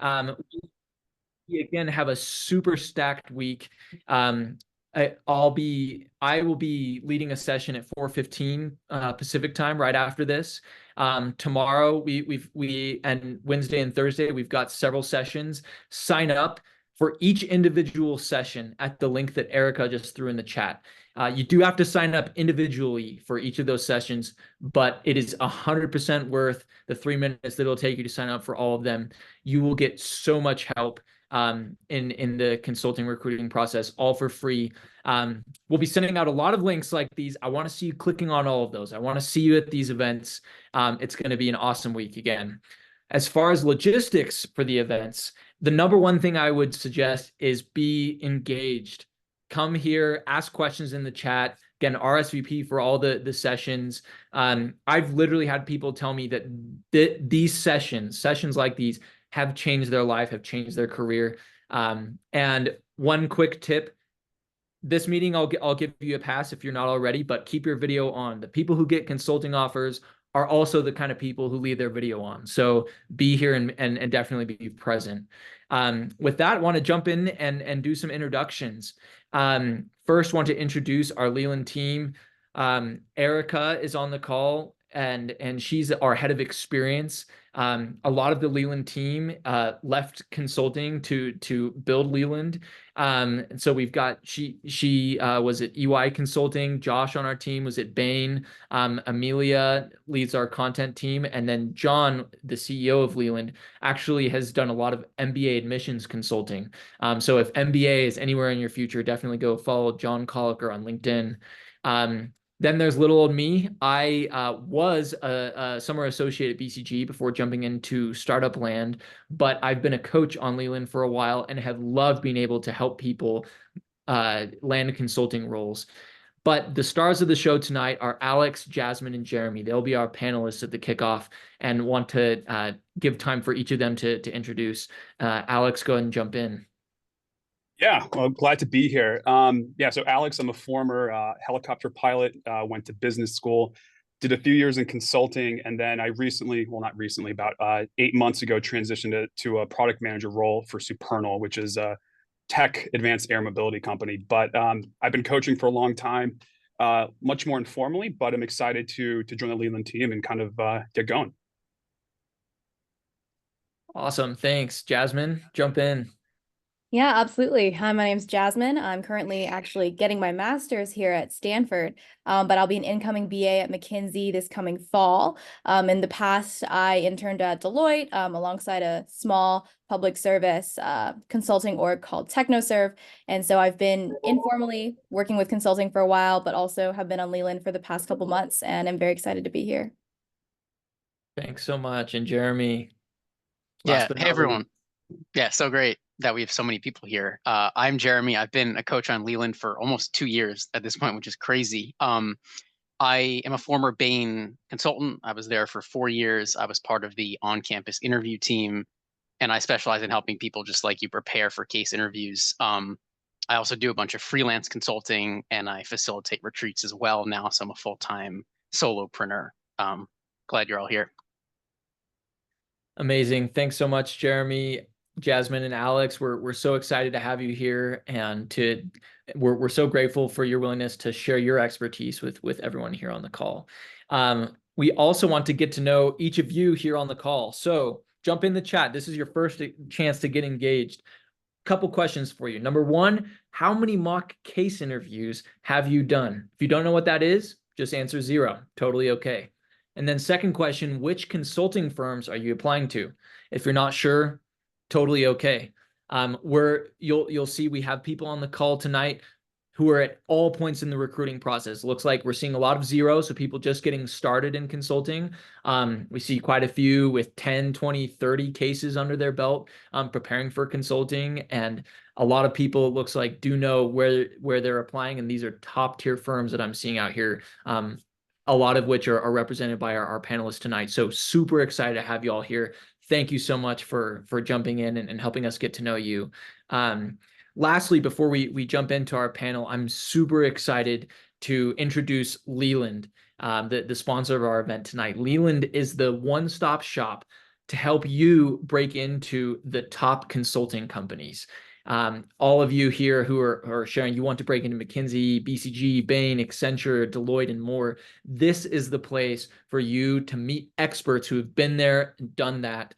We again have a super stacked week. I will be leading a session at 4:15 Pacific time right after this. Tomorrow we and Wednesday and Thursday we've got several sessions. Sign up for each individual session at the link that Erica just threw in the chat. You do have to sign up individually for each of those sessions, but it is 100% worth the 3 minutes that it'll take you to sign up for all of them. You will get so much help in the consulting recruiting process, all for free. We'll be sending out a lot of links like these. I want to see you clicking on all of those. I want to see you at these events. It's going to be an awesome week again. As far as logistics for the events, the number one thing I would suggest is be engaged. Come here, ask questions in the chat. Again, RSVP for all the sessions. I've literally had people tell me that these sessions like these have changed their life, have changed their career. And one quick tip, this meeting, I'll give you a pass if you're not already, but keep your video on. The people who get consulting offers are also the kind of people who leave their video on. So be here and definitely be present. With that, I want to jump in and do some introductions. First, want to introduce our Leland team. Erica is on the call, and she's our head of experience. A lot of the Leland team left consulting to build Leland. And so we've got she was at EY Consulting. Josh on our team was at Bain. Amelia leads our content team, and then John, the CEO of Leland, actually has done a lot of MBA admissions consulting. So if MBA is anywhere in your future, definitely go follow John Colliker on LinkedIn. Then there's little old me. I was a summer associate at BCG before jumping into startup land, but I've been a coach on Leland for a while and have loved being able to help people land consulting roles. But the stars of the show tonight are Alex, Jasmine, and Jeremy. They'll be our panelists at the kickoff, and want to give time for each of them to introduce. Alex, go ahead and jump in. Yeah, well, glad to be here. So Alex, I'm a former helicopter pilot, went to business school, did a few years in consulting, and then I recently, well, not recently, about 8 months ago, transitioned to a product manager role for Supernal, which is a tech advanced air mobility company. But I've been coaching for a long time, much more informally, but I'm excited to join the Leland team and kind of get going. Awesome, thanks. Jasmine, jump in. Yeah, absolutely. Hi, my name's Jasmine. I'm currently actually getting my master's here at Stanford, but I'll be an incoming BA at McKinsey this coming fall. In the past, I interned at Deloitte alongside a small public service consulting org called TechnoServe. And so I've been informally working with consulting for a while, but also have been on Leland for the past couple months, and I'm very excited to be here. Thanks so much. And Jeremy. Yeah, hey everyone. Yeah, so great that we have so many people here. I'm Jeremy. I've been a coach on Leland for almost 2 years at this point, which is crazy. I am a former Bain consultant. I was there for 4 years. I was part of the on-campus interview team, and I specialize in helping people just like you prepare for case interviews. I also do a bunch of freelance consulting, and I facilitate retreats as well now, so I'm a full-time solopreneur. Glad you're all here. Amazing. Thanks so much, Jeremy. Jasmine and Alex, we're so excited to have you here, and we're so grateful for your willingness to share your expertise with everyone here on the call. We also want to get to know each of you here on the call. So jump in the chat. This is your first chance to get engaged. Couple questions for you. Number one, how many mock case interviews have you done? If you don't know what that is, just answer 0. Totally okay. And then second question, which consulting firms are you applying to? If you're not sure, totally okay. You'll see we have people on the call tonight who are at all points in the recruiting process. Looks like we're seeing a lot of 0, so people just getting started in consulting. We see quite a few with 10, 20, 30 cases under their belt preparing for consulting. And a lot of people, it looks like, do know where they're applying. And these are top tier firms that I'm seeing out here, a lot of which are represented by our panelists tonight. So super excited to have you all here. Thank you so much for jumping in and helping us get to know you. Lastly, before we jump into our panel, I'm super excited to introduce Leland, the sponsor of our event tonight. Leland is the one-stop shop to help you break into the top consulting companies. All of you here who are sharing, you want to break into McKinsey, BCG, Bain, Accenture, Deloitte, and more. This is the place for you to meet experts who have been there and done that.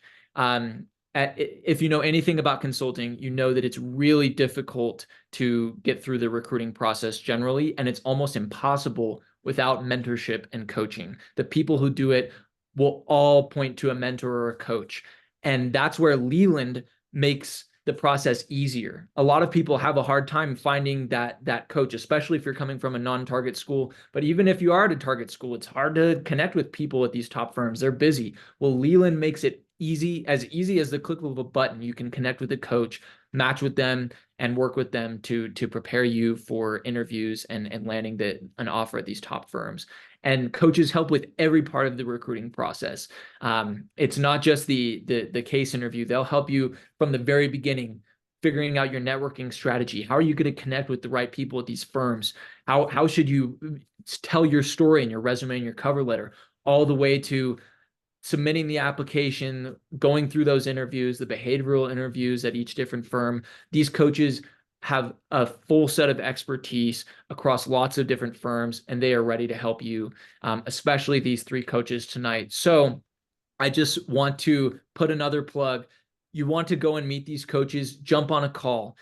If you know anything about consulting, you know that it's really difficult to get through the recruiting process generally, and it's almost impossible without mentorship and coaching. The people who do it will all point to a mentor or a coach. And that's where Leland makes the process easier. A lot of people have a hard time finding that coach, especially if you're coming from a non-target school. But even if you are at a target school, it's hard to connect with people at these top firms. They're busy. Well, Leland makes it easy as the click of a button. You can connect with a coach, match with them, and work with them to prepare you for interviews and landing an offer at these top firms. And coaches help with every part of the recruiting process. It's not just the case interview. They'll help you from the very beginning, figuring out your networking strategy. How are you going to connect with the right people at these firms? How should you tell your story in your resume and your cover letter, all the way to submitting the application, going through those interviews, the behavioral interviews at each different firm. These coaches have a full set of expertise across lots of different firms, and they are ready to help you, especially these three coaches tonight. So I just want to put another plug. You want to go and meet these coaches, jump on a call,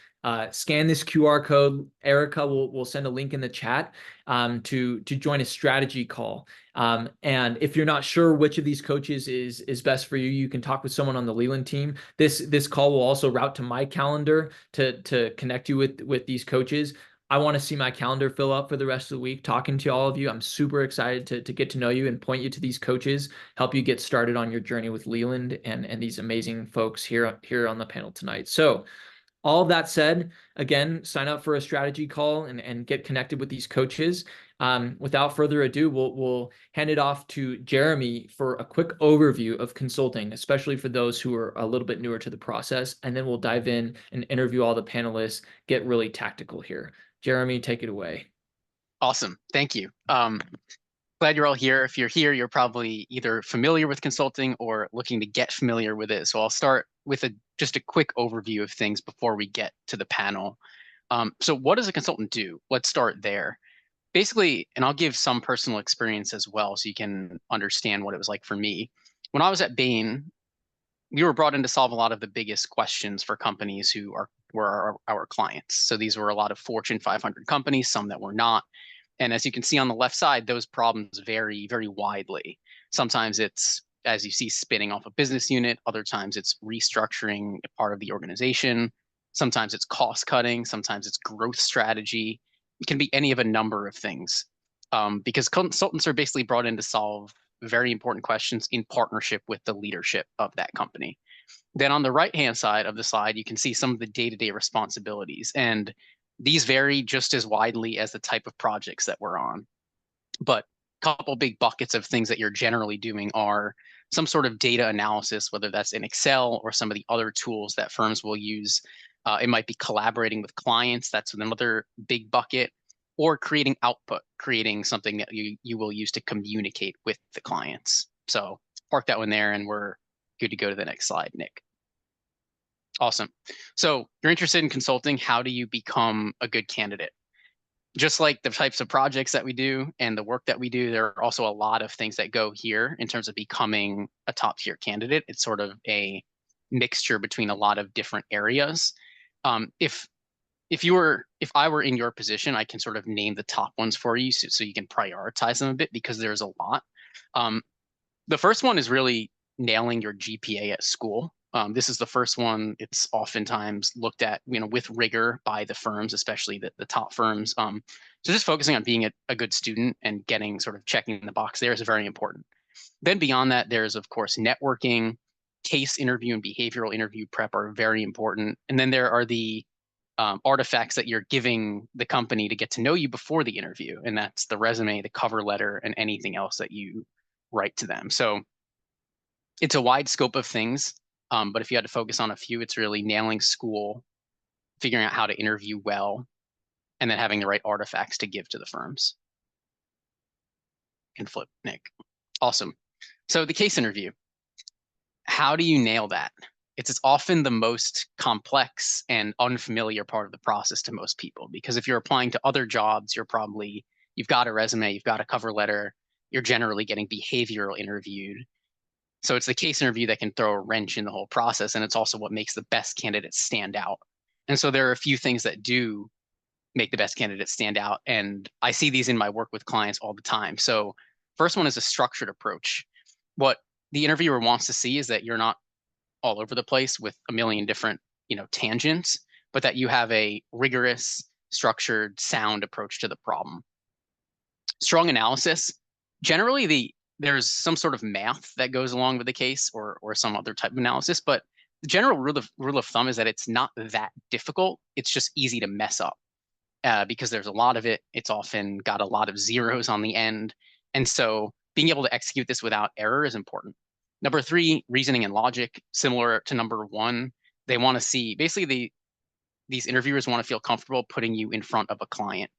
scan this QR code. Erica will send a link in the chat to join a strategy call. And if you're not sure which of these coaches is best for you, you can talk with someone on the Leland team. This call will also route to my calendar to connect you with these coaches. I want to see my calendar fill up for the rest of the week talking to all of you. I'm super excited to get to know you and point you to these coaches, help you get started on your journey with Leland and these amazing folks here on the panel tonight. So all of that said, again, sign up for a strategy call and get connected with these coaches. Without further ado, we'll hand it off to Jeremy for a quick overview of consulting, especially for those who are a little bit newer to the process. And then we'll dive in and interview all the panelists, get really tactical here. Jeremy, take it away. Awesome. Thank you. Glad you're all here. If you're here, you're probably either familiar with consulting or looking to get familiar with it. So I'll start with just a quick overview of things before we get to the panel. So what does a consultant do? Let's start there. Basically, and I'll give some personal experience as well so you can understand what it was like for me. When I was at Bain, we were brought in to solve a lot of the biggest questions for companies who were our clients. So these were a lot of Fortune 500 companies, some that were not. And as you can see on the left side, those problems vary very widely. Sometimes it's, as you see, spinning off a business unit. Other times it's restructuring a part of the organization. Sometimes it's cost cutting. Sometimes it's growth strategy. It can be any of a number of things, because consultants are basically brought in to solve very important questions in partnership with the leadership of that company. Then on the right-hand side of the slide, you can see some of the day-to-day responsibilities. And these vary just as widely as the type of projects that we're on. But a couple big buckets of things that you're generally doing are some sort of data analysis, whether that's in Excel or some of the other tools that firms will use. It might be collaborating with clients. That's another big bucket. Or creating output, creating something that you will use to communicate with the clients. So park that one there, and we're good to go to the next slide, Nick. Awesome. So you're interested in consulting. How do you become a good candidate? Just like the types of projects that we do and the work that we do, there are also a lot of things that go here in terms of becoming a top tier candidate. It's sort of a mixture between a lot of different areas. If I were in your position, I can sort of name the top ones for you so you can prioritize them a bit, because there's a lot. The first one is really nailing your GPA at school. This is the first one. It's oftentimes looked at, with rigor by the firms, especially the top firms. So just focusing on being a good student and checking the box there is very important. Then beyond that, there's of course networking, case interview and behavioral interview prep are very important. And then there are the artifacts that you're giving the company to get to know you before the interview. And that's the resume, the cover letter, and anything else that you write to them. So it's a wide scope of things. But if you had to focus on a few, it's really nailing school, figuring out how to interview well, and then having the right artifacts to give to the firms. And flip, Nick. Awesome. So the case interview. how do you nail that? It's often the most complex and unfamiliar part of the process to most people, because if you're applying to other jobs, you've got a resume, you've got a cover letter, you're generally getting behavioral interviewed. So it's the case interview that can throw a wrench in the whole process, and it's also what makes the best candidates stand out. And so there are a few things that do make the best candidates stand out, and I see these in my work with clients all the time. So first one is a structured approach. What the interviewer wants to see is that you're not all over the place with a million different, tangents, but that you have a rigorous, structured, sound approach to the problem. Strong analysis. Generally, there's some sort of math that goes along with the case, or some other type of analysis, but the general rule of thumb is that it's not that difficult. It's just easy to mess up because there's a lot of it. It's often got a lot of zeros on the end. And so being able to execute this without error is important. Number 3, reasoning and logic, similar to number 1. They want to see, basically these interviewers want to feel comfortable putting you in front of a client.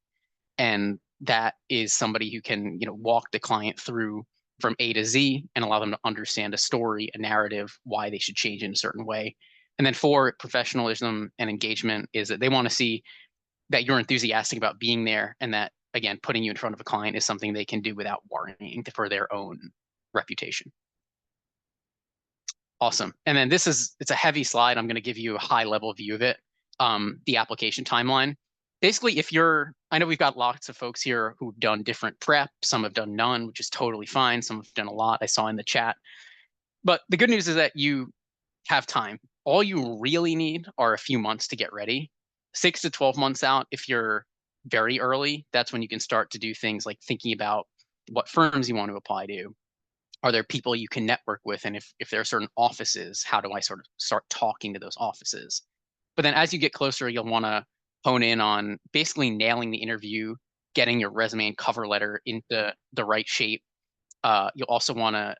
And that is somebody who can, walk the client through from A to Z and allow them to understand a story, a narrative, why they should change in a certain way. And then 4, professionalism and engagement is that they want to see that you're enthusiastic about being there, and that, again, putting you in front of a client is something they can do without worrying for their own reputation. Awesome. And then it's a heavy slide. I'm going to give you a high level view of it. The application timeline. Basically, I know we've got lots of folks here who've done different prep. Some have done none, which is totally fine. Some have done a lot, I saw in the chat. But the good news is that you have time. All you really need are a few months to get ready. 6 to 12 months out, if you're very early, that's when you can start to do things like thinking about what firms you want to apply to. Are there people you can network with? And if there are certain offices, how do I sort of start talking to those offices? But then as you get closer, you'll want to hone in on basically nailing the interview, getting your resume and cover letter into the right shape. You'll also want to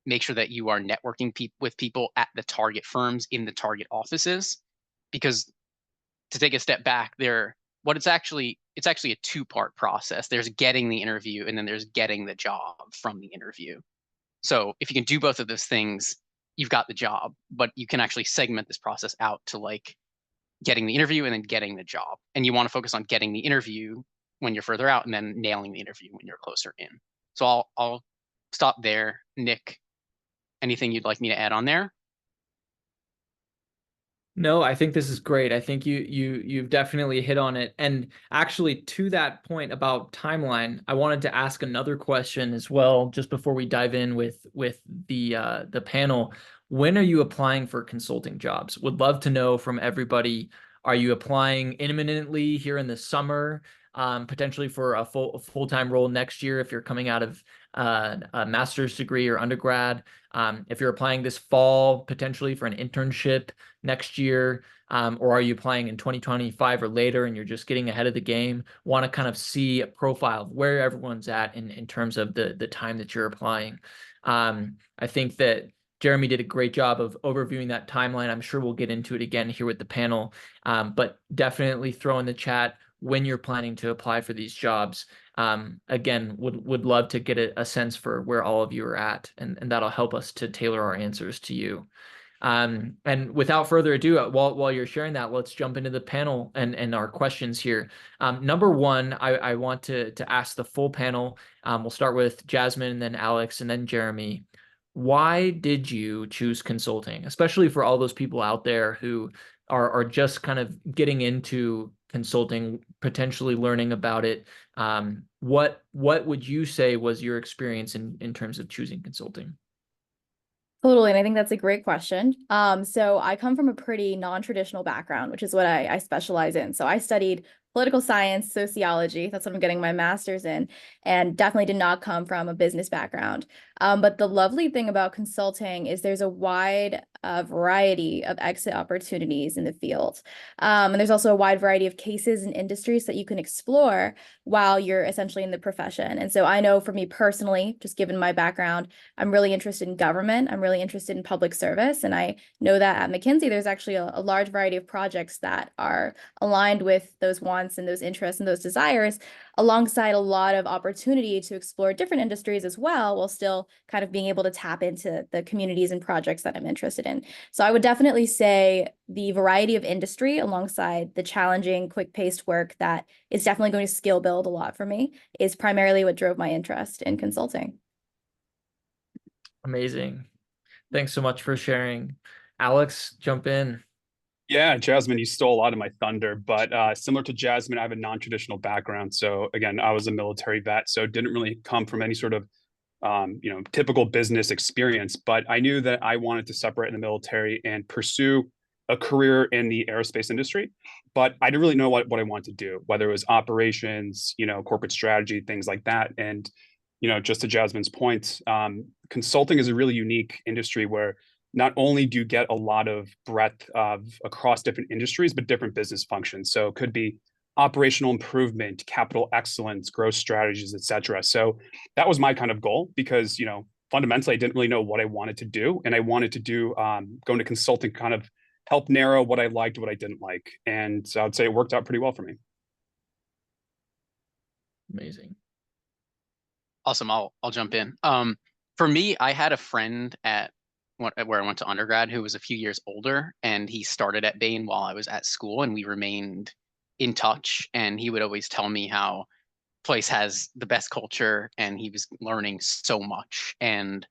make sure that you are networking with people at the target firms in the target offices, because to take a step back there, it's actually a 2-part process. There's getting the interview, and then there's getting the job from the interview. So if you can do both of those things, you've got the job, but you can actually segment this process out to like getting the interview and then getting the job. And you want to focus on getting the interview when you're further out, and then nailing the interview when you're closer in. So I'll stop there. Nick, anything you'd like me to add on there? No, I think this is great. I think you've definitely hit on it. And actually, to that point about timeline, I wanted to ask another question as well, just before we dive in with the panel. When are you applying for consulting jobs? Would love to know from everybody. Are you applying imminently here in the summer, potentially for a full-time role next year if you're coming out of a master's degree or undergrad? If you're applying this fall, potentially for an internship next year, or are you applying in 2025 or later and you're just getting ahead of the game? Want to kind of see a profile of where everyone's at in terms of the time that you're applying. I think that Jeremy did a great job of overviewing that timeline. I'm sure we'll get into it again here with the panel, but definitely throw in the chat when you're planning to apply for these jobs. Again, would love to get a sense for where all of you are at, and that'll help us to tailor our answers to you. And without further ado, while you're sharing that, let's jump into the panel and our questions here. Number 1, I want to ask the full panel. We'll start with Jasmine, and then Alex, and then Jeremy. Why did you choose consulting, especially for all those people out there who are just kind of getting into consulting, potentially learning about it? What would you say was your experience in terms of choosing consulting? Totally, and I think that's a great question. So I come from a pretty non-traditional background, which is what I specialize in. So I studied political science, sociology. That's what I'm getting my master's in, and definitely did not come from a business background. But the lovely thing about consulting is there's a wide variety of exit opportunities in the field. And there's also a wide variety of cases and industries that you can explore while you're essentially in the profession. And so I know for me personally, just given my background, I'm really interested in government. I'm really interested in public service. And I know that at McKinsey, there's actually a large variety of projects that are aligned with those wants wants and those interests and those desires, alongside a lot of opportunity to explore different industries as well, while still kind of being able to tap into the communities and projects that I'm interested in. So I would definitely say the variety of industry alongside the challenging, quick-paced work that is definitely going to skill build a lot for me is primarily what drove my interest in consulting. Amazing. Thanks so much for sharing. Alex, jump in. Yeah, Jasmine, you stole a lot of my thunder, but similar to Jasmine, I have a non-traditional background. So again, I was a military vet, so didn't really come from any sort of typical business experience, but I knew that I wanted to separate in the military and pursue a career in the aerospace industry. But I didn't really know what I wanted to do, whether it was operations, corporate strategy, things like that. And, just to Jasmine's point, consulting is a really unique industry where not only do you get a lot of breadth of across different industries, but different business functions. So it could be operational improvement, capital excellence, growth strategies, et cetera. So that was my kind of goal because, fundamentally, I didn't really know what I wanted to do. And I wanted to do, go into consulting, kind of help narrow what I liked, what I didn't like. And so I would say it worked out pretty well for me. Amazing. Awesome. I'll jump in. For me, I had a friend where I went to undergrad who was a few years older, and he started at Bain while I was at school, and we remained in touch. And he would always tell me how place has the best culture, and he was learning so much. And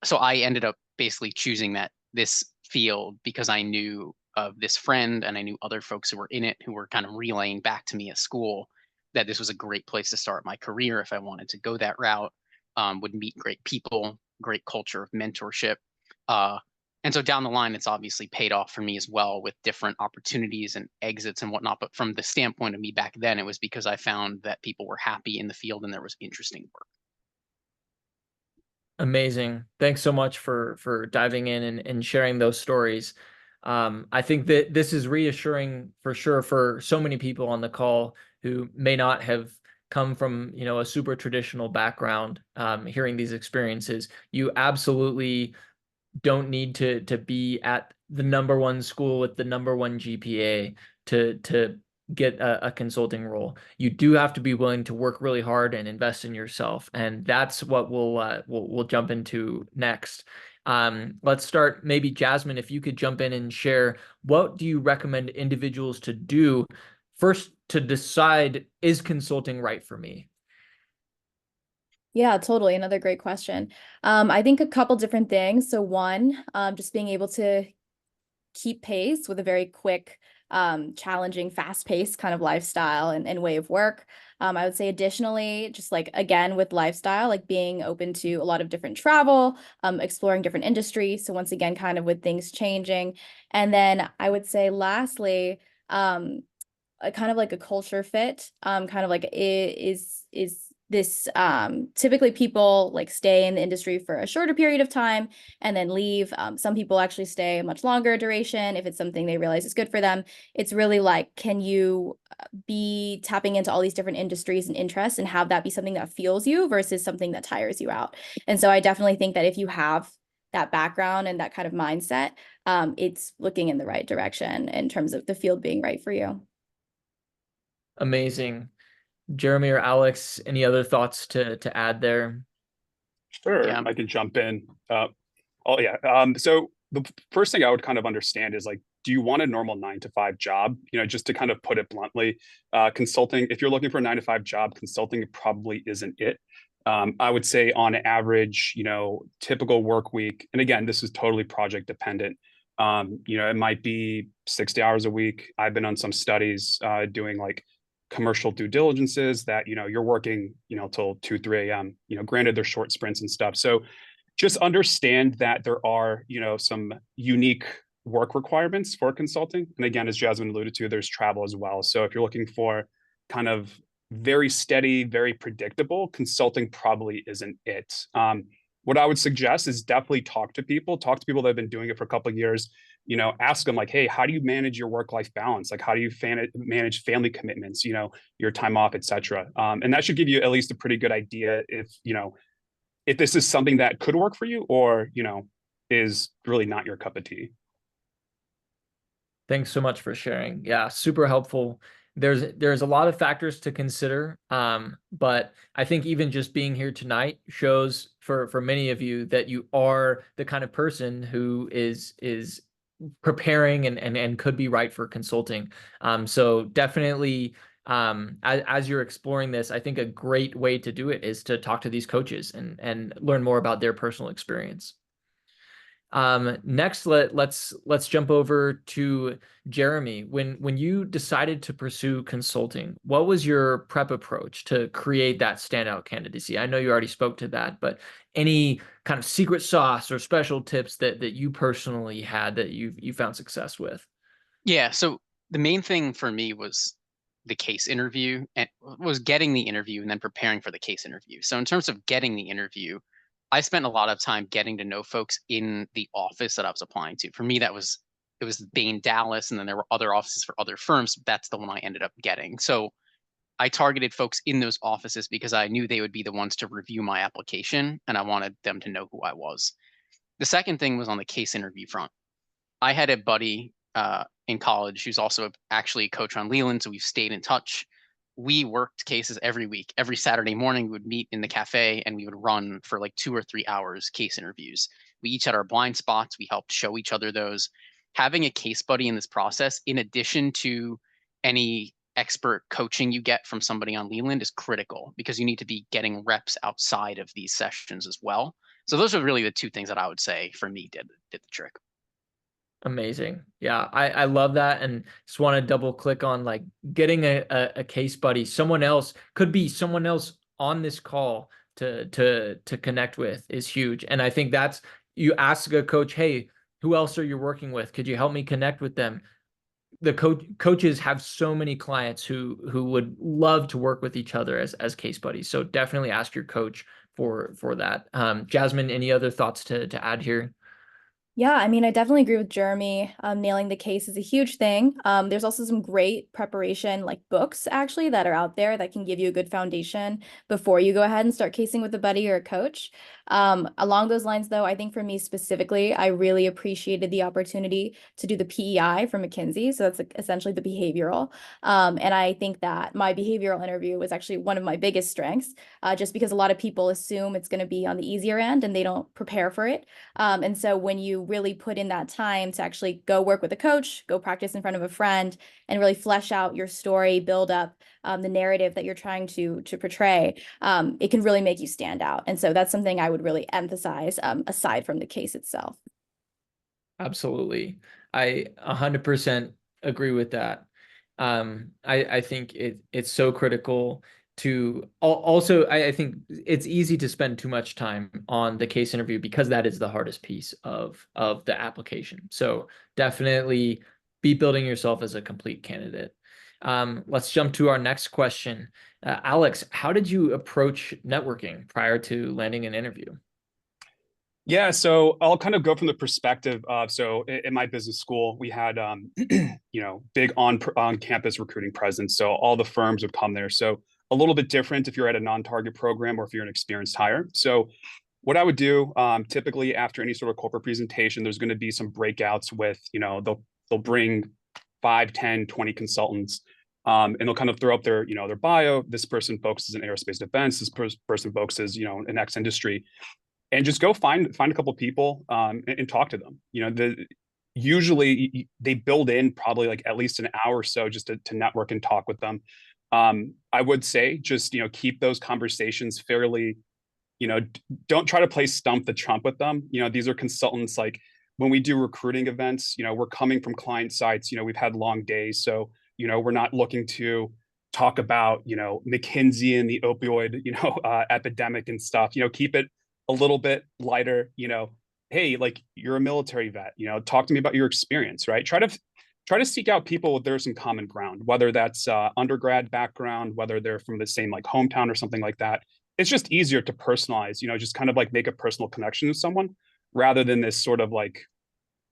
so I ended up basically choosing this field because I knew of this friend and I knew other folks who were in it who were kind of relaying back to me at school that this was a great place to start my career if I wanted to go that route. Would meet great people, great culture of mentorship. And so down the line, it's obviously paid off for me as well with different opportunities and exits and whatnot. But from the standpoint of me back then, it was because I found that people were happy in the field and there was interesting work. Amazing. Thanks so much for diving in and sharing those stories. I think that this is reassuring for sure for so many people on the call who may not have come from, a super traditional background. Hearing these experiences, you absolutely don't need to be at the #1 school with the #1 GPA to get a consulting role. You do have to be willing to work really hard and invest in yourself, and that's what we'll jump into next. Let's start, maybe Jasmine, if you could jump in and share, what do you recommend individuals to do first to decide, is consulting right for me? Yeah, totally. Another great question. I think a couple different things. So one, just being able to keep pace with a very quick, challenging, fast-paced kind of lifestyle and way of work. I would say additionally, just like, again, with lifestyle, like being open to a lot of different travel, exploring different industries. So once again, kind of with things changing. And then I would say lastly, kind of like a culture fit, kind of like is this typically people like stay in the industry for a shorter period of time and then leave. Some people actually stay a much longer duration if it's something they realize is good for them. It's really like, can you be tapping into all these different industries and interests and have that be something that fuels you versus something that tires you out? And so I definitely think that if you have that background and that kind of mindset, it's looking in the right direction in terms of the field being right for you. Amazing. Jeremy or Alex, any other thoughts to add there? Sure, Yeah. I can jump in. So the first thing I would kind of understand is, like, do you want a normal 9-to-5 job? Just to kind of put it bluntly, consulting, if you're looking for a 9-to-5 job, consulting probably isn't it. I would say on average, typical work week, and again, this is totally project dependent. It might be 60 hours a week. I've been on some studies doing like commercial due diligences that, you're working, till 2, 3 a.m. Granted, they're short sprints and stuff. So just understand that there are, some unique work requirements for consulting. And again, as Jasmine alluded to, there's travel as well. So if you're looking for kind of very steady, very predictable, consulting probably isn't it. What I would suggest is definitely talk to people that have been doing it for a couple of years. Ask them like, hey, how do you manage your work-life balance? Like, how do you manage family commitments, your time off, et cetera. And that should give you at least a pretty good idea if this is something that could work for you or, is really not your cup of tea. Thanks so much for sharing. Yeah, super helpful. there's a lot of factors to consider. But I think even just being here tonight shows for many of you that you are the kind of person who is preparing and could be right for consulting. So definitely, as you're exploring this, I think a great way to do it is to talk to these coaches and learn more about their personal experience. Next, let's jump over to Jeremy. When you decided to pursue consulting, what was your prep approach to create that standout candidacy? I know you already spoke to that, but any kind of secret sauce or special tips that you personally had that you found success with? Yeah, so the main thing for me was the case interview, and was getting the interview and then preparing for the case interview. So in terms of getting the interview, I spent a lot of time getting to know folks in the office that I was applying to. For me, it was Bain Dallas, and then there were other offices for other firms. That's the one I ended up getting. So I targeted folks in those offices because I knew they would be the ones to review my application, and I wanted them to know who I was. The second thing was on the case interview front. I had a buddy in college who's also actually a coach on Leland, so we've stayed in touch. We worked cases every week. Every Saturday morning, we would meet in the cafe and we would run for like 2 or 3 hours case interviews. We each had our blind spots. We helped show each other those. Having a case buddy in this process, in addition to any expert coaching you get from somebody on Leland, is critical because you need to be getting reps outside of these sessions as well. So those are really the two things that I would say for me did the trick. Amazing. Yeah, I love that. And just want to double click on like getting a case buddy. Someone else could be someone else on this call to connect with is huge. And I think that's, you ask a coach, hey, who else are you working with? Could you help me connect with them? The coaches have so many clients who would love to work with each other as case buddies. So definitely ask your coach for that. Jasmine, any other thoughts to add here? Yeah, I mean, I definitely agree with Jeremy. Nailing the case is a huge thing. There's also some great preparation, like books actually, that are out there that can give you a good foundation before you go ahead and start casing with a buddy or a coach. Along those lines, though, I think for me specifically, I really appreciated the opportunity to do the PEI from McKinsey. So that's like essentially the behavioral. And I think that my behavioral interview was actually one of my biggest strengths, just because a lot of people assume it's going to be on the easier end and they don't prepare for it. And so when you really put in that time to actually go work with a coach, go practice in front of a friend, and really flesh out your story, build up the narrative that you're trying to portray, it can really make you stand out. And so that's something I would really emphasize aside from the case itself. Absolutely. I 100% agree with that. I think it's so critical to also, I think it's easy to spend too much time on the case interview because that is the hardest piece of the application. So definitely be building yourself as a complete candidate. Let's jump to our next question. Alex, how did you approach networking prior to landing an interview? Yeah, so I'll kind of go from the perspective of, so in my business school, we had, big on-campus recruiting presence. So all the firms would come there. So a little bit different if you're at a non-target program or if you're an experienced hire. So what I would do, typically after any sort of corporate presentation, there's going to be some breakouts with, they'll bring 5, 10, 20 consultants. And they'll kind of throw up their bio. This person focuses in aerospace defense. This person focuses, in X industry. And just go find a couple people and talk to them. Usually they build in probably like at least an hour or so just to network and talk with them. I would say just keep those conversations fairly, don't try to play stump the Trump with them. These are consultants. Like when we do recruiting events, we're coming from client sites. We've had long days, so we're not looking to talk about McKinsey and the opioid epidemic and stuff. Keep it a little bit lighter. Hey, like you're a military vet, talk to me about your experience, right? Try to seek out people if there's some common ground, whether that's undergrad background, whether they're from the same like hometown or something like that. It's just easier to personalize, just kind of like make a personal connection with someone rather than this sort of like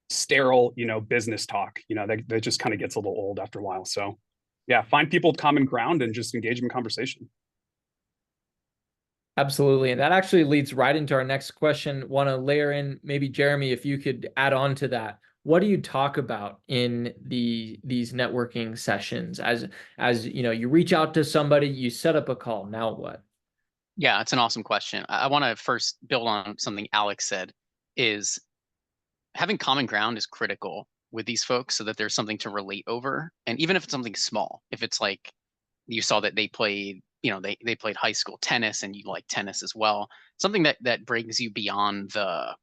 sterile, business talk, that just kind of gets a little old after a while. So yeah, find people with common ground and just engage them in conversation. Absolutely. And that actually leads right into our next question. Want to layer in maybe Jeremy, if you could add on to that. what do you talk about in these networking sessions? As you know, you reach out to somebody, you set up a call. Now what? Yeah, it's an awesome question. I want to first build on something Alex said, is having common ground is critical with these folks so that there's something to relate over. And even if it's something small, if it's like you saw that they played, they played high school tennis and you like tennis as well, something that brings you beyond the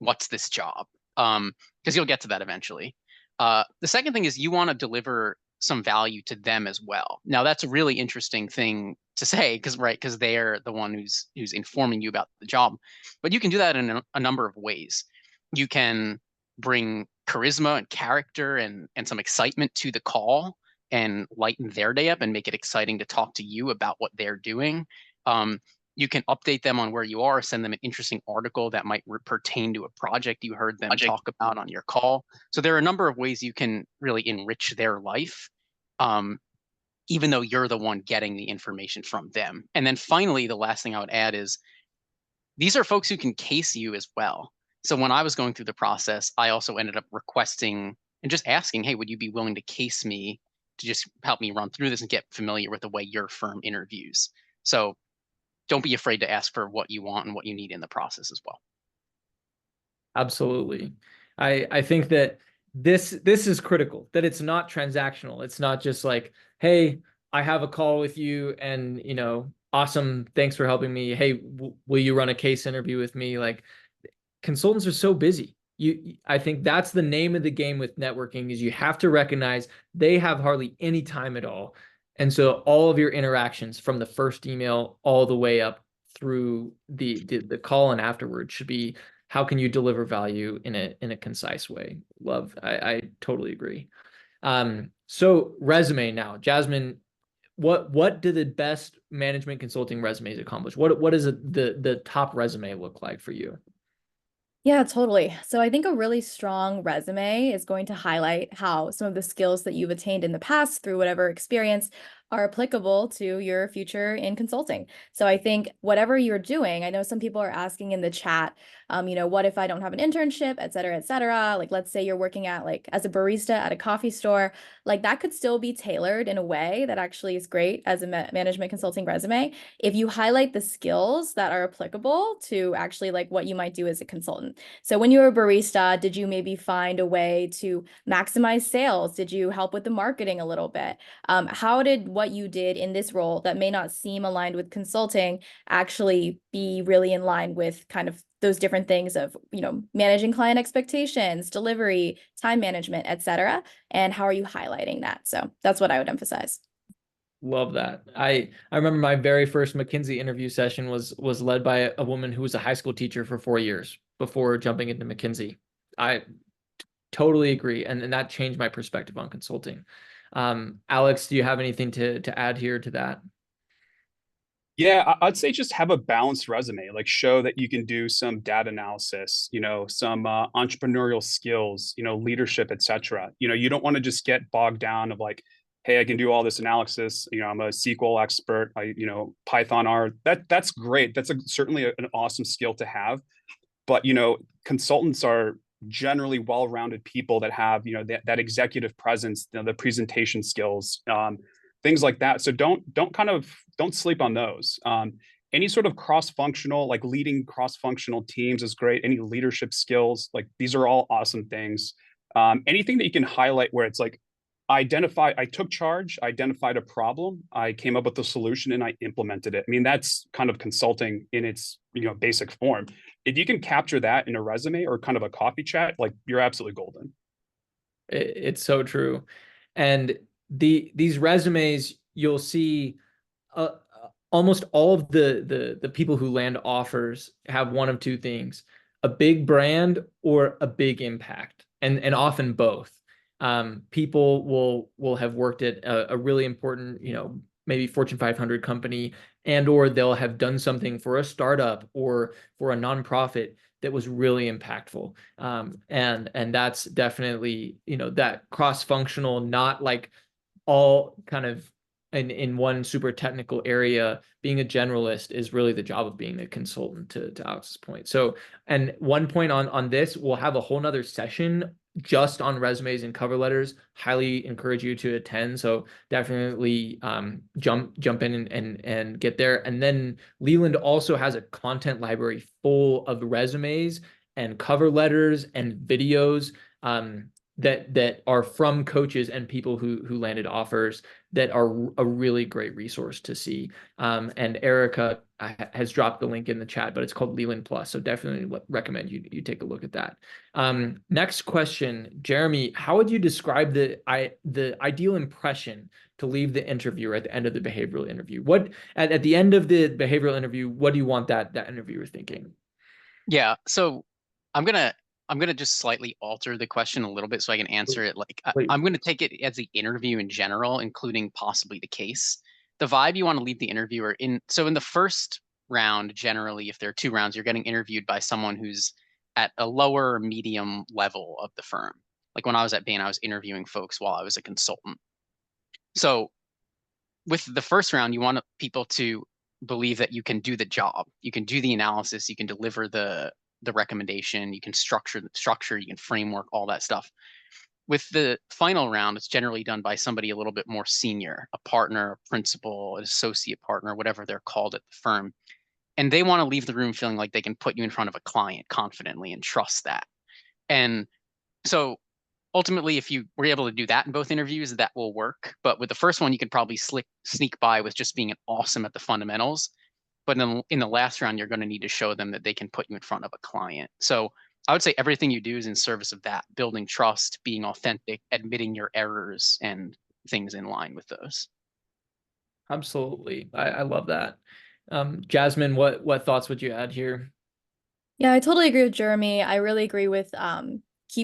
what's this job? Because you'll get to that eventually. The second thing is you want to deliver some value to them as well. Now that's a really interesting thing to say because they're the one who's informing you about the job. But you can do that in a number of ways. You can bring charisma and character and some excitement to the call and lighten their day up and make it exciting to talk to you about what they're doing. You can update them on where you are, send them an interesting article that might pertain to a project you heard them talk about on your call. So there are a number of ways you can really enrich their life, even though you're the one getting the information from them. And then finally, the last thing I would add is these are folks who can case you as well. So when I was going through the process, I also ended up requesting and just asking, hey, would you be willing to case me to just help me run through this and get familiar with the way your firm interviews? So don't be afraid to ask for what you want and what you need in the process as well. Absolutely. I think that this is critical, that it's not transactional. It's not just like, hey, I have a call with you and, awesome, thanks for helping me. Hey, will you run a case interview with me? Like, consultants are so busy. I think that's the name of the game with networking, is you have to recognize they have hardly any time at all. And so all of your interactions from the first email all the way up through the call and afterwards should be, how can you deliver value in a concise way? I totally agree. So resume now, Jasmine, what do the best management consulting resumes accomplish? What does the top resume look like for you? Yeah, totally. So I think a really strong resume is going to highlight how some of the skills that you've attained in the past through whatever experience are applicable to your future in consulting. So I think whatever you're doing, I know some people are asking in the chat, what if I don't have an internship, et cetera, et cetera. Like, let's say you're working at as a barista at a coffee store, like that could still be tailored in a way that actually is great as a management consulting resume. If you highlight the skills that are applicable to actually like what you might do as a consultant. So when you were a barista, did you maybe find a way to maximize sales? Did you help with the marketing a little bit? How did what you did in this role that may not seem aligned with consulting actually be really in line with kind of those different things of, managing client expectations, delivery, time management, et cetera? And how are you highlighting that? So that's what I would emphasize. Love that. I remember my very first McKinsey interview session was led by a woman who was a high school teacher for 4 years before jumping into McKinsey. I totally agree. And that changed my perspective on consulting. Alex, do you have anything to add here to that? Yeah, I'd say just have a balanced resume, like show that you can do some data analysis, some entrepreneurial skills, leadership, etc. You don't want to just get bogged down of like, hey, I can do all this analysis. I'm a SQL expert. Python R. That's great. That's certainly an awesome skill to have. But consultants are generally well-rounded people that have that executive presence, the presentation skills, things like that. So don't sleep on those. Any sort of cross-functional, like leading cross-functional teams is great. Any leadership skills, like these are all awesome things. Anything that you can highlight where it's like, I took charge, identified a problem, I came up with a solution, and I implemented it. I mean, that's kind of consulting in its basic form. If you can capture that in a resume or kind of a coffee chat, like you're absolutely golden. It's so true. And these resumes, you'll see almost all of the people who land offers have one of two things: a big brand or a big impact, and often both. People will have worked at a really important, maybe Fortune 500 company, or they'll have done something for a startup or for a nonprofit that was really impactful. And that's definitely, that cross-functional, not like all kind of in one super technical area, being a generalist is really the job of being a consultant, to Alex's point. So, and one point on this, we'll have a whole nother session just on resumes and cover letters. Highly encourage you to attend. So definitely jump in and get there. And then Leland also has a content library full of resumes and cover letters and videos that are from coaches and people who landed offers, that are a really great resource to see. And Erica has dropped the link in the chat, but it's called Leland Plus. So definitely recommend you take a look at that. Next question, Jeremy, how would you describe the ideal impression to leave the interviewer at the end of the behavioral interview? What at the end of the behavioral interview, what do you want that interviewer thinking? Yeah, so I'm gonna just slightly alter the question a little bit so I can answer it. Like I'm gonna take it as the interview in general, including possibly the case. The vibe you want to leave the interviewer in. So in the first round, generally, if there are 2 rounds, you're getting interviewed by someone who's at a lower medium level of the firm. Like when I was at Bain, I was interviewing folks while I was a consultant. So with the first round, you want people to believe that you can do the job, you can do the analysis, you can deliver the recommendation, you can structure, you can framework, all that stuff. With the final round, it's generally done by somebody a little bit more senior, a partner, a principal, an associate partner, whatever they're called at the firm. And they want to leave the room feeling like they can put you in front of a client confidently and trust that. And so ultimately, if you were able to do that in both interviews, that will work. But with the first one, you could probably sneak by with just being awesome at the fundamentals. But in the last round, you're going to need to show them that they can put you in front of a client. So I would say everything you do is in service of that, building trust, being authentic, admitting your errors, and things in line with those. Absolutely. I love that. Jasmine, what thoughts would you add here? Yeah, I totally agree with Jeremy. I really agree with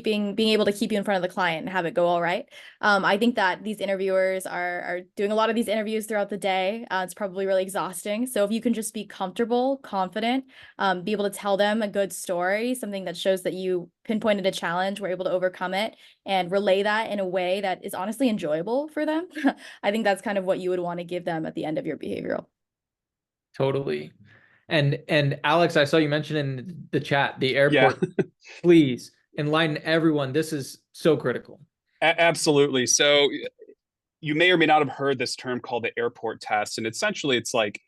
being able to keep you in front of the client and have it go all right. I think that these interviewers are doing a lot of these interviews throughout the day. It's probably really exhausting. So if you can just be comfortable, confident, be able to tell them a good story, something that shows that you pinpointed a challenge, were able to overcome it, and relay that in a way that is honestly enjoyable for them. I think that's kind of what you would want to give them at the end of your behavioral. Totally. And Alex, I saw you mention in the chat, the airport. Yeah. Please enlighten everyone. This is so critical. Absolutely. So you may or may not have heard this term called the airport test. And essentially it's like,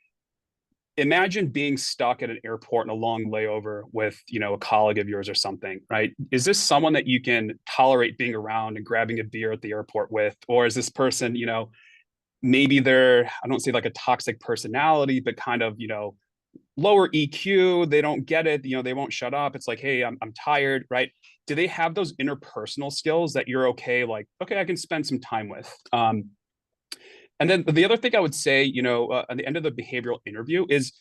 imagine being stuck at an airport in a long layover with, a colleague of yours or something, right? Is this someone that you can tolerate being around and grabbing a beer at the airport with? Or is this person, maybe they're, I don't say like a toxic personality, but kind of, lower EQ, they don't get it, they won't shut up. It's like, hey, I'm tired, right? Do they have those interpersonal skills that you're okay, like, okay, I can spend some time with? And then the other thing I would say, at the end of the behavioral interview is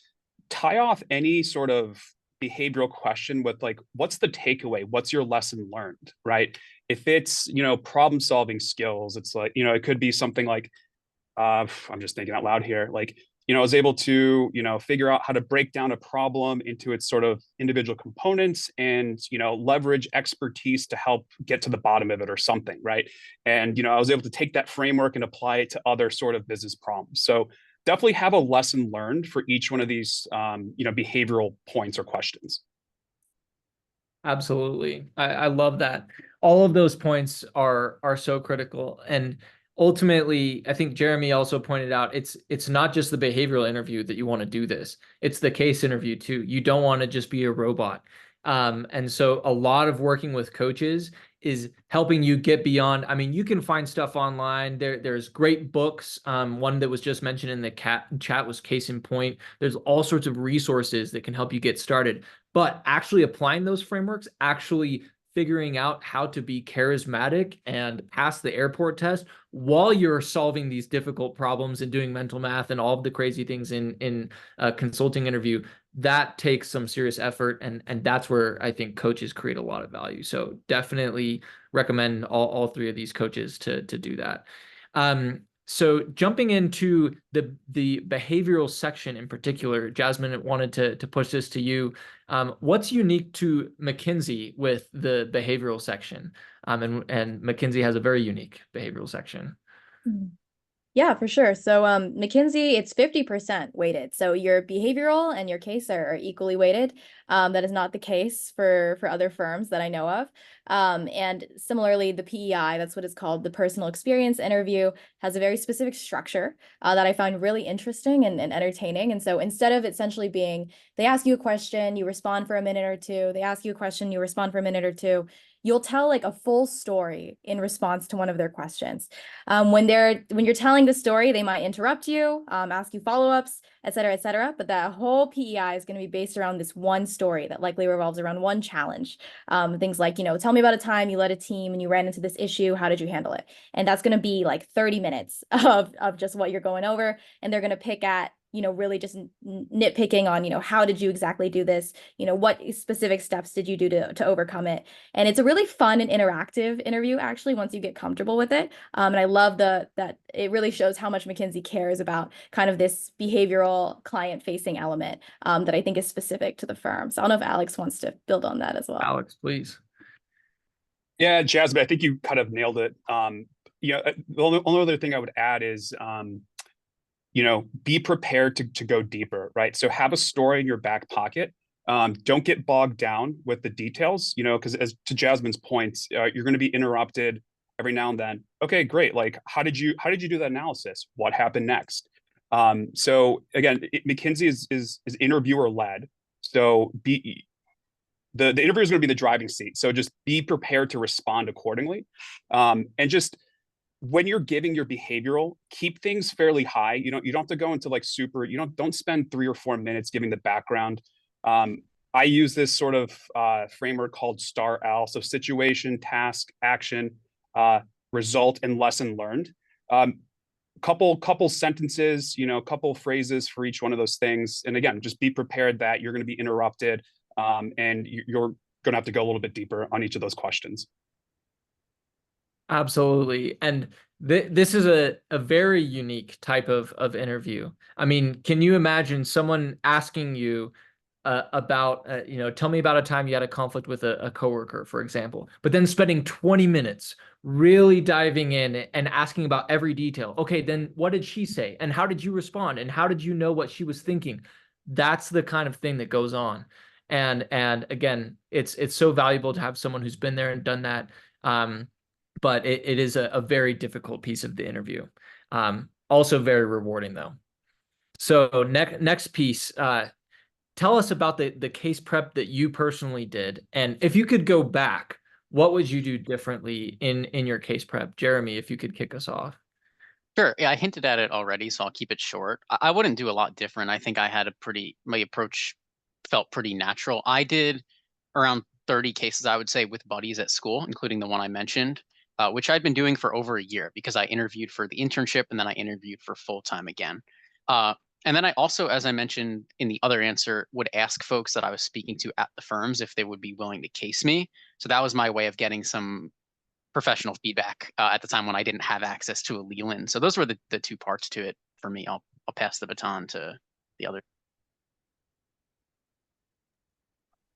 tie off any sort of behavioral question with like, what's the takeaway? What's your lesson learned, right? If it's, problem solving skills, it's like, it could be something like, I'm just thinking out loud here, like, I was able to, figure out how to break down a problem into its sort of individual components and, leverage expertise to help get to the bottom of it or something, right? And, I was able to take that framework and apply it to other sort of business problems. So definitely have a lesson learned for each one of these, behavioral points or questions. Absolutely. I love that. All of those points are so critical. And ultimately, I think Jeremy also pointed out, it's not just the behavioral interview that you want to do this. It's the case interview too. You don't want to just be a robot. And so a lot of working with coaches is helping you get beyond. I mean, you can find stuff online. There's great books. One that was just mentioned in the chat was Case in Point. There's all sorts of resources that can help you get started. But actually applying those frameworks, actually figuring out how to be charismatic and pass the airport test while you're solving these difficult problems and doing mental math and all of the crazy things in a consulting interview, that takes some serious effort. And that's where I think coaches create a lot of value. So definitely recommend all 3 of these coaches to do that. So jumping into the behavioral section in particular, Jasmine, wanted to push this to you. What's unique to McKinsey with the behavioral section? And McKinsey has a very unique behavioral section. Yeah, for sure. So McKinsey, it's 50% weighted. So your behavioral and your case are equally weighted. That is not the case for other firms that I know of. And similarly, the PEI, that's what it's called, the personal experience interview, has a very specific structure that I find really interesting and entertaining. And so instead of essentially being, they ask you a question, you respond for a minute or two, they ask you a question, you respond for a minute or two, you'll tell like a full story in response to one of their questions. When you're telling the story, they might interrupt you, ask you follow-ups, et cetera, et cetera. But that whole PEI is going to be based around this one story that likely revolves around one challenge. Things like, tell me about a time you led a team and you ran into this issue. How did you handle it? And that's going to be like 30 minutes of just what you're going over. And they're going to pick at really just nitpicking on, how did you exactly do this? What specific steps did you do to overcome it? And it's a really fun and interactive interview, actually, once you get comfortable with it. And I love that it really shows how much McKinsey cares about kind of this behavioral client-facing element that I think is specific to the firm. So I don't know if Alex wants to build on that as well. Alex, please. Yeah, Jasmine, I think you kind of nailed it. The only other thing I would add is, be prepared to go deeper, right? So have a story in your back pocket. Don't get bogged down with the details, because as to Jasmine's points, you're going to be interrupted every now and then. Okay, great. Like, how did you do that analysis? What happened next? So again, McKinsey is interviewer led. So the interviewer is going to be the driving seat. So just be prepared to respond accordingly, and just when you're giving your behavioral, keep things fairly high. You don't have to go into like super. Don't spend 3 or 4 minutes giving the background. I use this sort of framework called STAR-L. So situation, task, action, result, and lesson learned. Couple sentences, couple phrases for each one of those things. And again, just be prepared that you're going to be interrupted, and you're going to have to go a little bit deeper on each of those questions. Absolutely. And this is a very unique type of interview. I mean, can you imagine someone asking you about, tell me about a time you had a conflict with a coworker, for example, but then spending 20 minutes really diving in and asking about every detail. Okay, then what did she say? And how did you respond? And how did you know what she was thinking? That's the kind of thing that goes on. And again, it's so valuable to have someone who's been there and done that. But it is a very difficult piece of the interview. Also very rewarding though. So next piece, tell us about the case prep that you personally did. And if you could go back, what would you do differently in your case prep? Jeremy, if you could kick us off. Sure. Yeah, I hinted at it already, so I'll keep it short. I wouldn't do a lot different. I think I had my approach felt pretty natural. I did around 30 cases, I would say, with buddies at school, including the one I mentioned, which I'd been doing for over a year because I interviewed for the internship and then I interviewed for full-time again. And then I also, as I mentioned in the other answer, would ask folks that I was speaking to at the firms if they would be willing to case me. So that was my way of getting some professional feedback at the time when I didn't have access to a Leland. So those were the 2 parts to it for me. I'll pass the baton to the other.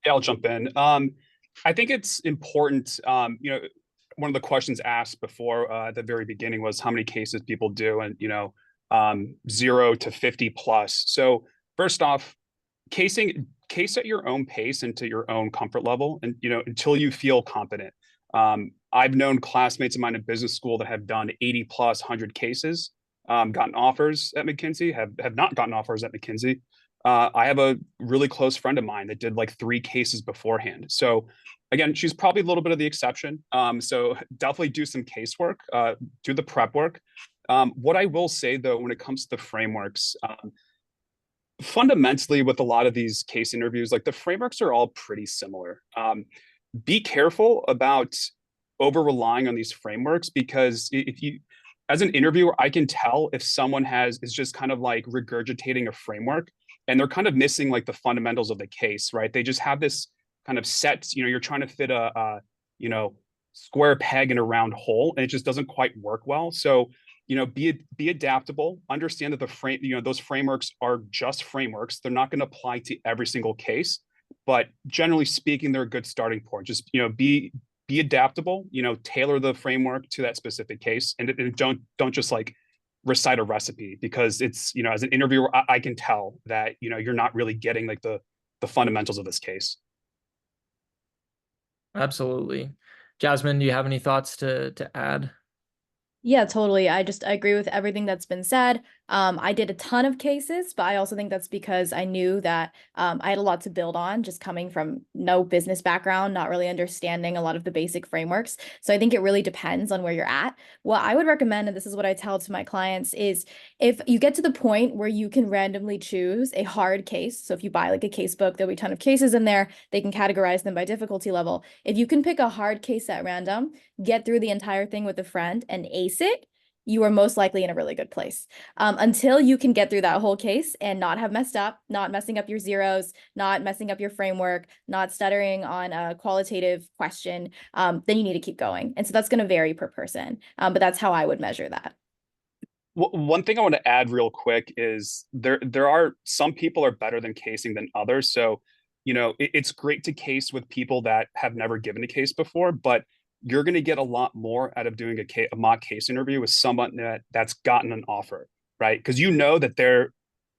Yeah, I'll jump in. I think it's important, one of the questions asked before at the very beginning was how many cases people do, and 0 to 50 plus. So first off, case at your own pace and to your own comfort level, and until you feel competent. I've known classmates of mine in business school that have done 80 plus 100 cases, gotten offers at McKinsey, have not gotten offers at McKinsey. I have a really close friend of mine that did like 3 cases beforehand. So again, she's probably a little bit of the exception. So definitely do some casework, do the prep work. What I will say though, when it comes to the frameworks, fundamentally with a lot of these case interviews, like the frameworks are all pretty similar. Be careful about over relying on these frameworks, because if you, as an interviewer, I can tell if someone is just kind of like regurgitating a framework and they're kind of missing like the fundamentals of the case, right? They just have this kind of set, you're trying to fit a square peg in a round hole, and it just doesn't quite work well. So, be adaptable, understand that those frameworks are just frameworks. They're not going to apply to every single case, but generally speaking, they're a good starting point. Just, be adaptable, tailor the framework to that specific case, and don't just like recite a recipe, because it's, as an interviewer, I can tell that, you're not really getting like the fundamentals of this case. Absolutely. Jasmine, do you have any thoughts to add? Yeah, totally. I agree with everything that's been said. I did a ton of cases, but I also think that's because I knew that I had a lot to build on, just coming from no business background, not really understanding a lot of the basic frameworks. So I think it really depends on where you're at. What I would recommend, and this is what I tell to my clients, is if you get to the point where you can randomly choose a hard case, so if you buy like a case book, there'll be a ton of cases in there, they can categorize them by difficulty level. If you can pick a hard case at random, get through the entire thing with a friend and ace it, you are most likely in a really good place. Until you can get through that whole case and not have messed up, not messing up your zeros, not messing up your framework, not stuttering on a qualitative question, then you need to keep going. And so that's going to vary per person. But that's how I would measure that. Well, one thing I want to add real quick is there are some people are better than casing than others. So, it's great to case with people that have never given a case before, but you're going to get a lot more out of doing a mock case interview with someone that's gotten an offer, right? Because that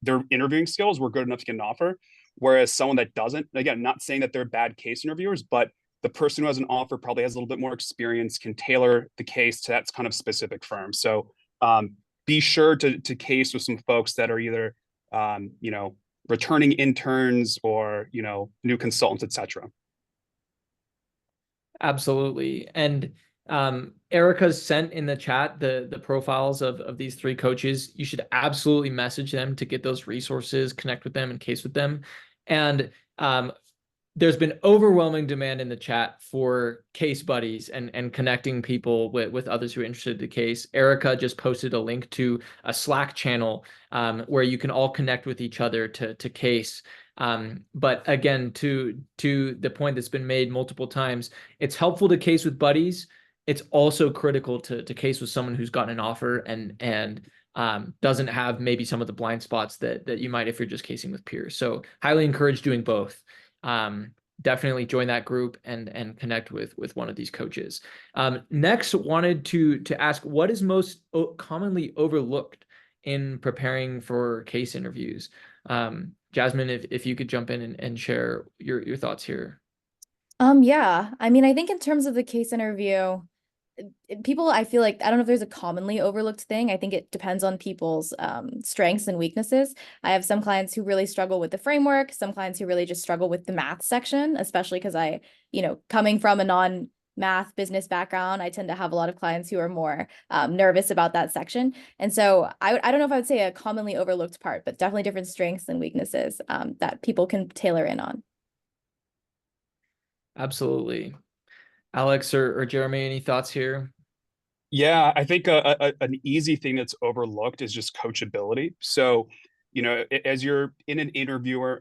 their interviewing skills were good enough to get an offer, whereas someone that doesn't, again, not saying that they're bad case interviewers, but the person who has an offer probably has a little bit more experience, can tailor the case to that kind of specific firm. So be sure to case with some folks that are either returning interns or new consultants, etc. Absolutely. And Erica's sent in the chat the profiles of these three coaches. You should absolutely message them to get those resources, connect with them, and case with them. And there's been overwhelming demand in the chat for case buddies and connecting people with others who are interested in the case. Erica just posted a link to a Slack channel where you can all connect with each other to case. But again, to the point that's been made multiple times, it's helpful to case with buddies. It's also critical to case with someone who's gotten an offer and doesn't have maybe some of the blind spots that you might if you're just casing with peers. So highly encourage doing both. Definitely join that group and connect with one of these coaches. Next, wanted to ask, what is most commonly overlooked in preparing for case interviews? Jasmine, if you could jump in and share your thoughts here. Yeah, I mean, I think in terms of the case interview, people, I feel like, I don't know if there's a commonly overlooked thing. I think it depends on people's strengths and weaknesses. I have some clients who really struggle with the framework, some clients who really just struggle with the math section, especially because coming from a non-math business background, I tend to have a lot of clients who are more nervous about that section. And so I don't know if I would say a commonly overlooked part, but definitely different strengths and weaknesses that people can tailor in on. Absolutely. Alex or Jeremy, any thoughts here? Yeah, I think an easy thing that's overlooked is just coachability. So, as you're in an interview,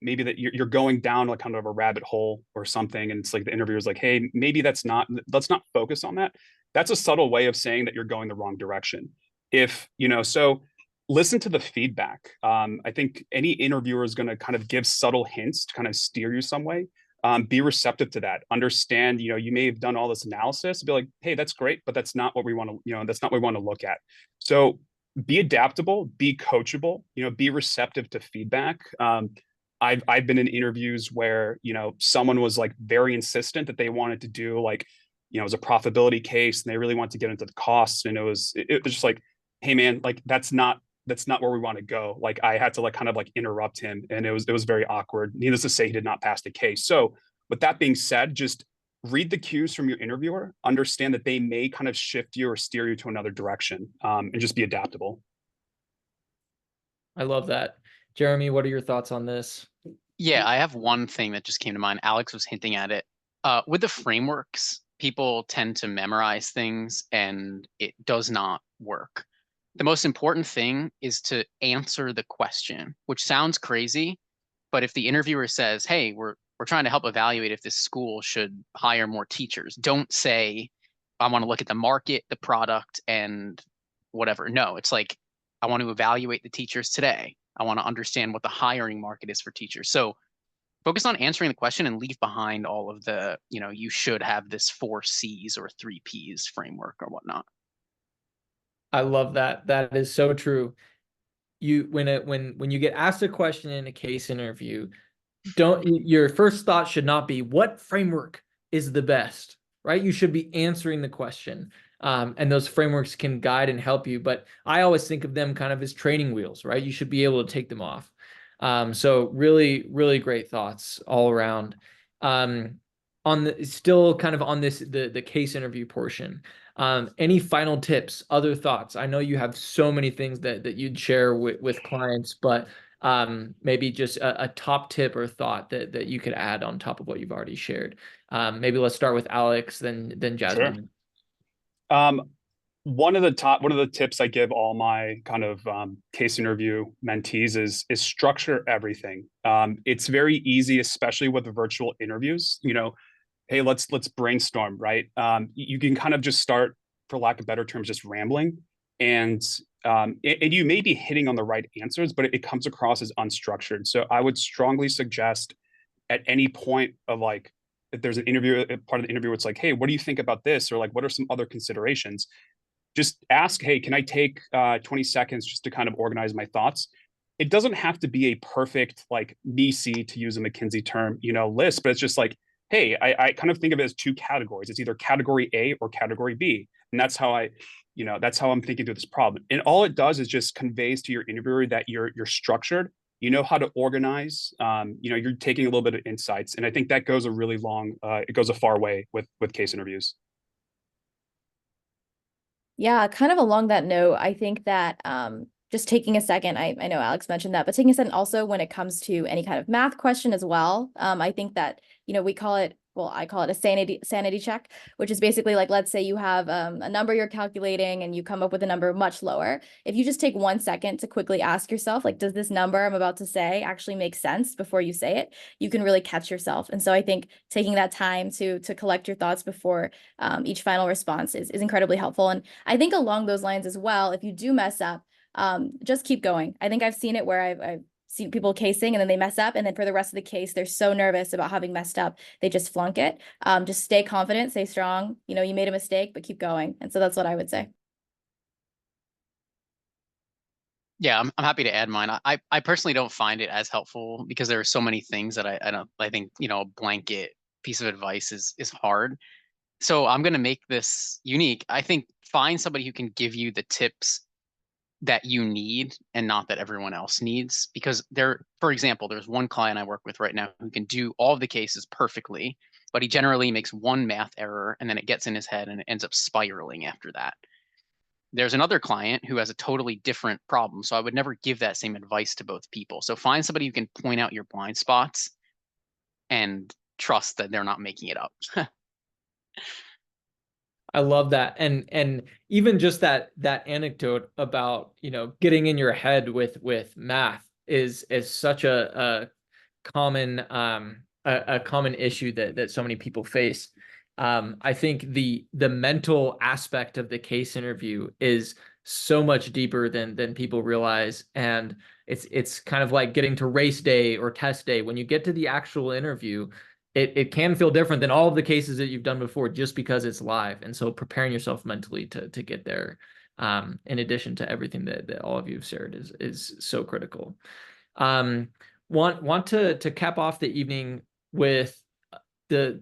maybe that you're going down like kind of a rabbit hole or something, and it's like the interviewer's like, "Hey, maybe let's not focus on that." That's a subtle way of saying that you're going the wrong direction. So listen to the feedback. I think any interviewer is going to kind of give subtle hints to kind of steer you some way. Be receptive to that. Understand, you may have done all this analysis, be like, hey, that's great, but that's not what we want to, that's not what we want to look at. So be adaptable, be coachable, be receptive to feedback. I've been in interviews where, someone was like very insistent that they wanted to do like, it was a profitability case and they really wanted to get into the costs. And it was just like, hey man, like that's not where we want to go. Like I had to like kind of like interrupt him, and it was very awkward. Needless to say, he did not pass the case. So with that being said, just read the cues from your interviewer, understand that they may kind of shift you or steer you to another direction, and just be adaptable. I love that. Jeremy, what are your thoughts on this? Yeah, I have one thing that just came to mind. Alex was hinting at it. With the frameworks, people tend to memorize things and it does not work. The most important thing is to answer the question, which sounds crazy, but if the interviewer says, hey, we're trying to help evaluate if this school should hire more teachers, don't say, I want to look at the market, the product, and whatever. No, it's like, I want to evaluate the teachers today. I want to understand what the hiring market is for teachers. So focus on answering the question and leave behind all of the, you should have this 4 C's or 3 P's framework or whatnot. I love that. That is so true. When you get asked a question in a case interview, your first thought should not be what framework is the best, right? You should be answering the question. And those frameworks can guide and help you. But I always think of them kind of as training wheels, right? You should be able to take them off. So really, really great thoughts all around. Still kind of on the case interview portion. Any final tips, other thoughts? I know you have so many things that you'd share with clients, but maybe just a top tip or thought that you could add on top of what you've already shared. Maybe let's start with Alex, then Jasmine. Sure. One of the tips I give all my kind of case interview mentees is structure everything. It's very easy, especially with the virtual interviews. Hey, let's brainstorm, right? You can kind of just start, for lack of better terms, just rambling, and you may be hitting on the right answers, but it comes across as unstructured. So I would strongly suggest at any point of like, if there's an interview, part of the interview, it's like, hey, what do you think about this? Or like, what are some other considerations? Just ask, hey, can I take 20 seconds just to kind of organize my thoughts? It doesn't have to be a perfect, like MICE, to use a McKinsey term, list, but it's just like, hey, I kind of think of it as two categories. It's either category A or category B. And that's how that's how I'm thinking through this problem. And all it does is just conveys to your interviewer that you're structured, you know how to organize, you're taking a little bit of insights. And I think that goes it goes a far way with case interviews. Yeah, kind of along that note, I think that just taking a second, I know Alex mentioned that, but taking a second also when it comes to any kind of math question as well. I think that, we call it, well, I call it a sanity check, which is basically like, let's say you have a number you're calculating and you come up with a number much lower. If you just take 1 second to quickly ask yourself, like, does this number I'm about to say actually make sense before you say it? You can really catch yourself. And so I think taking that time to collect your thoughts before each final response is incredibly helpful. And I think along those lines as well, if you do mess up, just keep going. I think I've seen it where I've seen people casing and then they mess up, and then for the rest of the case, they're so nervous about having messed up, they just flunk it. Just stay confident, stay strong. You made a mistake, but keep going. And so that's what I would say. Yeah, I'm happy to add mine. I personally don't find it as helpful because there are so many things that I think, a blanket piece of advice is hard. So I'm going to make this unique. I think find somebody who can give you the tips that you need and not that everyone else needs. Because for example, there's one client I work with right now who can do all of the cases perfectly, but he generally makes one math error and then it gets in his head and it ends up spiraling after that. There's another client who has a totally different problem. So I would never give that same advice to both people. So find somebody who can point out your blind spots and trust that they're not making it up. I love that. And even just that anecdote about, getting in your head with math is such a common a common issue that so many people face. I think the mental aspect of the case interview is so much deeper than people realize. And it's kind of like getting to race day or test day. When you get to the actual interview, it can feel different than all of the cases that you've done before just because it's live. And so preparing yourself mentally to get there, in addition to everything that all of you have shared is so critical. Want to cap off the evening with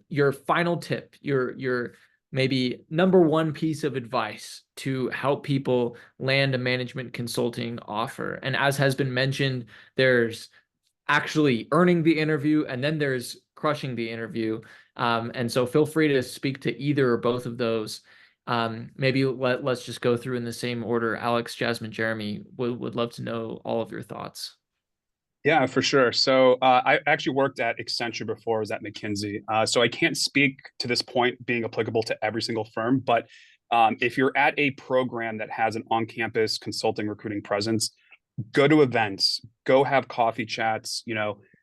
your final tip, your maybe number one piece of advice to help people land a management consulting offer. And as has been mentioned, there's actually earning the interview and then there's crushing the interview. And so feel free to speak to either or both of those. Maybe let's just go through in the same order. Alex, Jasmine, Jeremy, would love to know all of your thoughts. Yeah, for sure. So I actually worked at Accenture before I was at McKinsey. So I can't speak to this point being applicable to every single firm, but if you're at a program that has an on-campus consulting recruiting presence, go to events, go have coffee chats,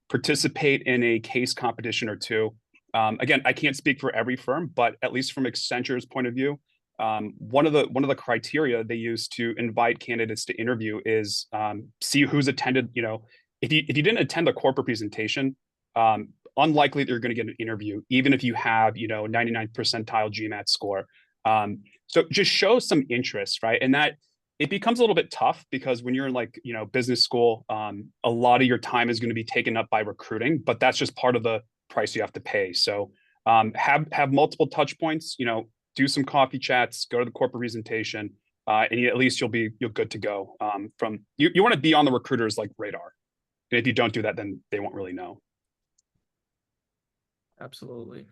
participate in a case competition or two. Again, I can't speak for every firm, but at least from Accenture's point of view, one of the criteria they use to invite candidates to interview is see who's attended. If you didn't attend the corporate presentation, unlikely that you're going to get an interview, even if you have 99th percentile GMAT score. So just show some interest, right? And that it becomes a little bit tough because when you're in like, business school, a lot of your time is going to be taken up by recruiting, but that's just part of the price you have to pay. So have multiple touch points, do some coffee chats, go to the corporate presentation, and at least you're good to go. You want to be on the recruiter's like radar. And if you don't do that, then they won't really know. Absolutely.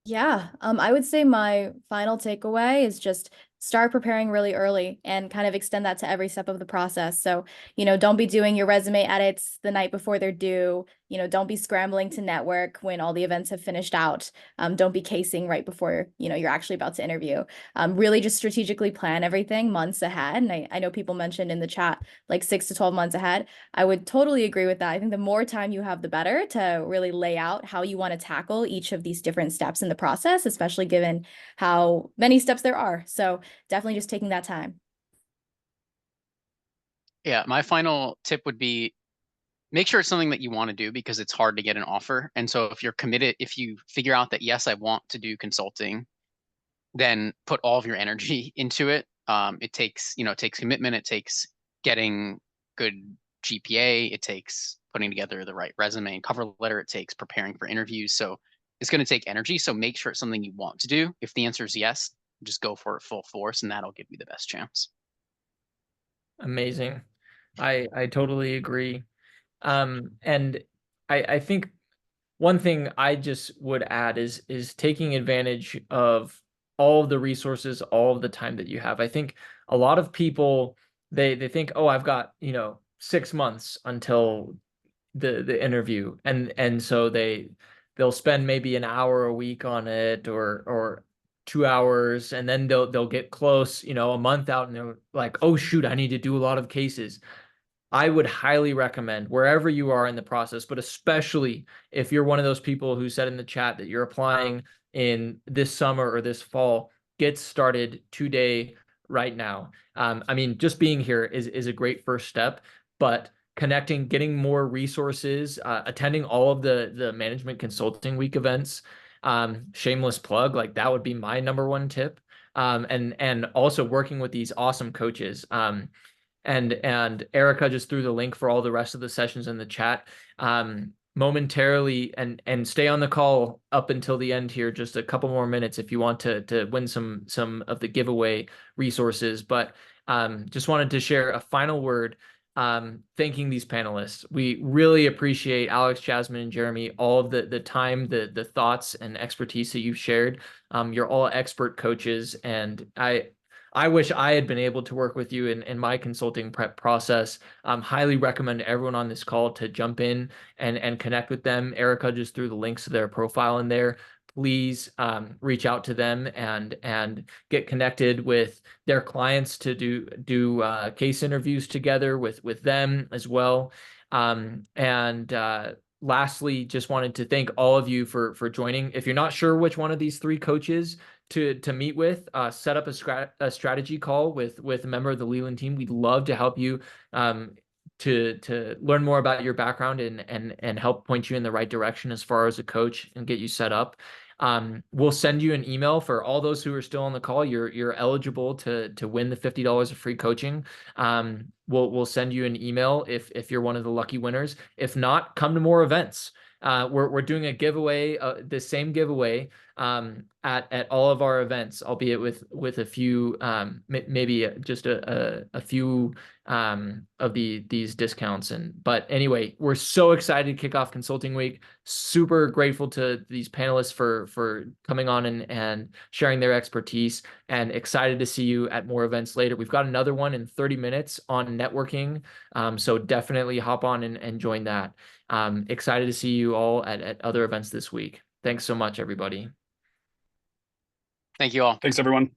Yeah, I would say my final takeaway is just start preparing really early and kind of extend that to every step of the process. So, don't be doing your resume edits the night before they're due. Don't be scrambling to network when all the events have finished out. Don't be casing right before, you're actually about to interview. Really just strategically plan everything months ahead. And I know people mentioned in the chat, like 6 to 12 months ahead. I would totally agree with that. I think the more time you have, the better to really lay out how you want to tackle each of these different steps in the process, especially given how many steps there are. So definitely just taking that time. Yeah, my final tip would be make sure it's something that you want to do because it's hard to get an offer. And so if you're committed, if you figure out that, yes, I want to do consulting, then put all of your energy into it. It takes commitment. It takes getting good GPA. It takes putting together the right resume and cover letter. It takes preparing for interviews. So it's going to take energy. So make sure it's something you want to do. If the answer is yes, just go for it full force, and that'll give you the best chance. Amazing. I totally agree. And I think one thing I just would add is taking advantage of all of the resources, all of the time that you have. I think a lot of people they think, oh, I've got 6 months until the interview, and so they'll spend maybe an hour a week on it, or 2 hours, and then they'll get close, a month out, and they're like, oh shoot, I need to do a lot of cases. I would highly recommend, wherever you are in the process, but especially if you're one of those people who said in the chat that you're applying in this summer or this fall, get started today, right now. I mean, just being here is a great first step, but connecting, getting more resources, attending all of the management consulting week events, shameless plug, like that would be my number one tip. And also working with these awesome coaches. And Erica just threw the link for all the rest of the sessions in the chat momentarily, and stay on the call up until the end here, just a couple more minutes if you want to win some of the giveaway resources. But just wanted to share a final word thanking these panelists. We really appreciate Alex, Jasmine, and Jeremy, all of the time, the thoughts and expertise that you've shared. You're all expert coaches, and I wish I had been able to work with you in my consulting prep process. Highly recommend everyone on this call to jump in and connect with them. Erica just threw the links to their profile in there. Please reach out to them and get connected with their clients to do case interviews together with them as well. Lastly, just wanted to thank all of you for joining. If you're not sure which one of these 3 coaches to meet with, set up a strategy call with a member of the Leland team. We'd love to help you to learn more about your background and help point you in the right direction as far as a coach and get you set up. We'll send you an email for all those who are still on the call. You're eligible to win the $50 of free coaching. We'll send you an email if you're one of the lucky winners. If not, come to more events. We're doing a giveaway, the same giveaway at all of our events, albeit with a few, maybe just a few of these discounts. But anyway, we're so excited to kick off Consulting Week. Super grateful to these panelists for coming on and sharing their expertise, and excited to see you at more events later. We've got another one in 30 minutes on networking, so definitely hop on and join that. Excited to see you all at other events this week. Thanks so much, everybody. Thank you all. Thanks, everyone.